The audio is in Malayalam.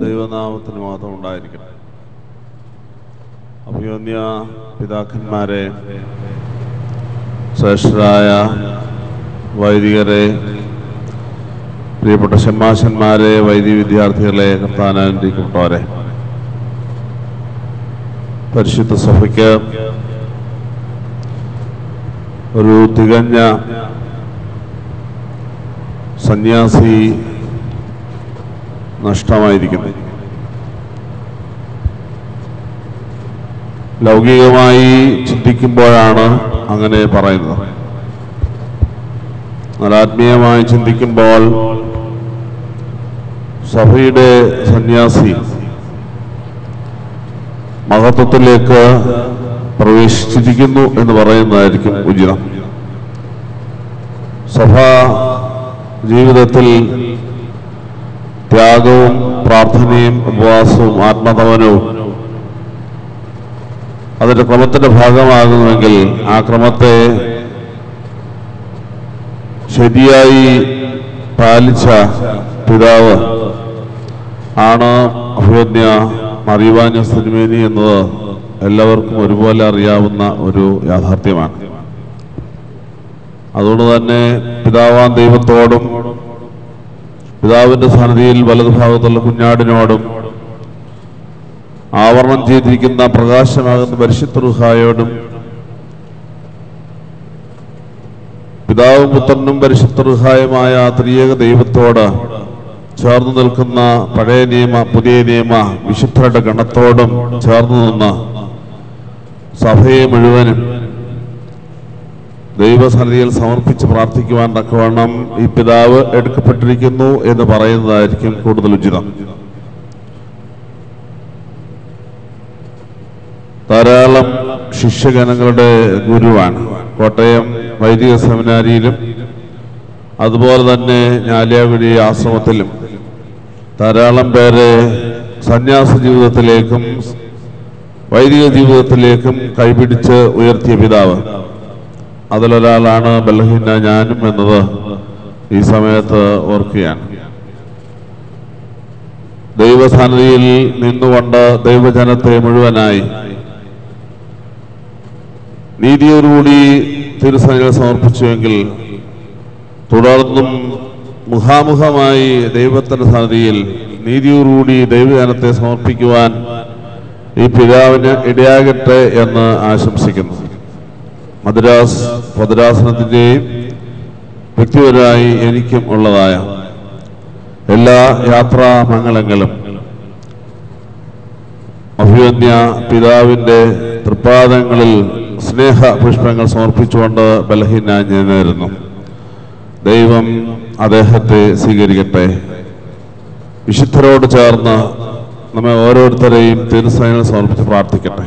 ദൈവനാമത്തിന് മാത്രം ഉണ്ടായിരിക്കട്ടെ. അഭിവന്യ പിതാക്കന്മാരെ, ശ്രേഷ്ഠരായ വൈദികരെ, പ്രിയപ്പെട്ട ഷമ്മാശന്മാരെ, വൈദിക വിദ്യാർത്ഥികളെ, കർത്താനായിരിക്കപ്പെട്ടവരെ, പരിശുദ്ധ സഭയ്ക്ക് ഒരു തികഞ്ഞ സന്യാസി നഷ്ടമായിരിക്കുന്നു. ലൗകികമായി ചിന്തിക്കുമ്പോഴാണ് അങ്ങനെ പറയുന്നത്. എന്നാൽ ആത്മീയമായി ചിന്തിക്കുമ്പോൾ സഭയുടെ സന്യാസി മഹത്വത്തിലേക്ക് പ്രവേശിച്ചിരിക്കുന്നു എന്ന് പറയുന്നതായിരിക്കും ഉചിതം. സഭാ ജീവിതത്തിൽ ത്യാഗവും പ്രാർത്ഥനയും ഉപവാസവും ആത്മതപനവും അതിൻ്റെ ക്രമത്തിന്റെ ഭാഗമാകുന്നുവെങ്കിൽ ആ ക്രമത്തെ ശരിയായി പാലിച്ച പിതാവ് ആണ് അഭിവന്യ മറിയുവാനോസ് തിരുമേനി എന്നത് എല്ലാവർക്കും ഒരുപോലെ അറിയാവുന്ന ഒരു യാഥാർത്ഥ്യമാണ്. അതുകൊണ്ട് തന്നെ പിതാവാൻ ദൈവത്തോടും പിതാവിന്റെ സന്നിധിയിൽ വലതുഭാഗത്തുള്ള കുഞ്ഞാടിനോടും ആവരണം ചെയ്തിരിക്കുന്ന പ്രകാശമാകുന്ന പരിശുദ്ധ റൂഹായോടും പിതാവും പുത്രനും പരിശുദ്ധ റൂഹായുമായ ത്രിയേക ദൈവത്തോട് ചേർന്ന് നിൽക്കുന്ന പഴയ നിയമ പുതിയ നിയമ വിശുദ്ധരുടെ ഗണത്തോടും ചേർന്ന് നിന്ന് സഭയെ മുഴുവനും ദൈവസന്നിധിയിൽ സമർപ്പിച്ച് പ്രാർത്ഥിക്കുവാൻ തക്കവണ്ണം ഈ പിതാവ് എടുക്കപ്പെട്ടിരിക്കുന്നു എന്ന് പറയുന്നതായിരിക്കും കൂടുതൽ ഉചിതം. ധാരാളം ശിഷ്യഗണങ്ങളുടെ ഗുരുവാണ്. കോട്ടയം വൈദിക സെമിനാരിയിലും അതുപോലെ തന്നെ ഞാലിയാകുഴി ആശ്രമത്തിലും ധാരാളം പേരെ സന്യാസ ജീവിതത്തിലേക്കും വൈദിക ജീവിതത്തിലേക്കും കൈപിടിച്ച് ഉയർത്തിയ പിതാവ്. അതിലൊരാളാണ് ബലഹീന ഞാനും എന്നത് ഈ സമയത്ത് ഓർക്കുകയാണ്. ദൈവസന്നിധിയിൽ നിന്നുകൊണ്ട് ദൈവജനത്തെ മുഴുവനായി നീതിയോടുകൂടി തിരുസന്നിധിയിൽ സമർപ്പിച്ചുവെങ്കിൽ തുടർന്നും മുഖാമുഖമായി ദൈവത്തിന്റെ സന്നിധിയിൽ നീതിയോടുകൂടി ദൈവജനത്തെ സമർപ്പിക്കുവാൻ ഈ പിതാവിന് ഇടയാകട്ടെ എന്ന് ആശംസിക്കുന്നു. മദ്രാസ് ഭദ്രാസനത്തിൻ്റെയും വ്യക്തിപരമായി എനിക്കും ഉള്ളതായ എല്ലാ യാത്രാ മംഗളങ്ങളും അഭിവന്യ പിതാവിൻ്റെ തൃപ്പാദങ്ങളിൽ സ്നേഹ പുഷ്പങ്ങൾ സമർപ്പിച്ചുകൊണ്ട് ബലഹീന ഞാൻ നേരുന്നു. ദൈവം അദ്ദേഹത്തെ സ്വീകരിക്കട്ടെ. വിശുദ്ധരോട് ചേർന്ന് നമ്മെ ഓരോരുത്തരെയും തിരുസന്നിധിയിൽ സമർപ്പിച്ച് പ്രാർത്ഥിക്കട്ടെ.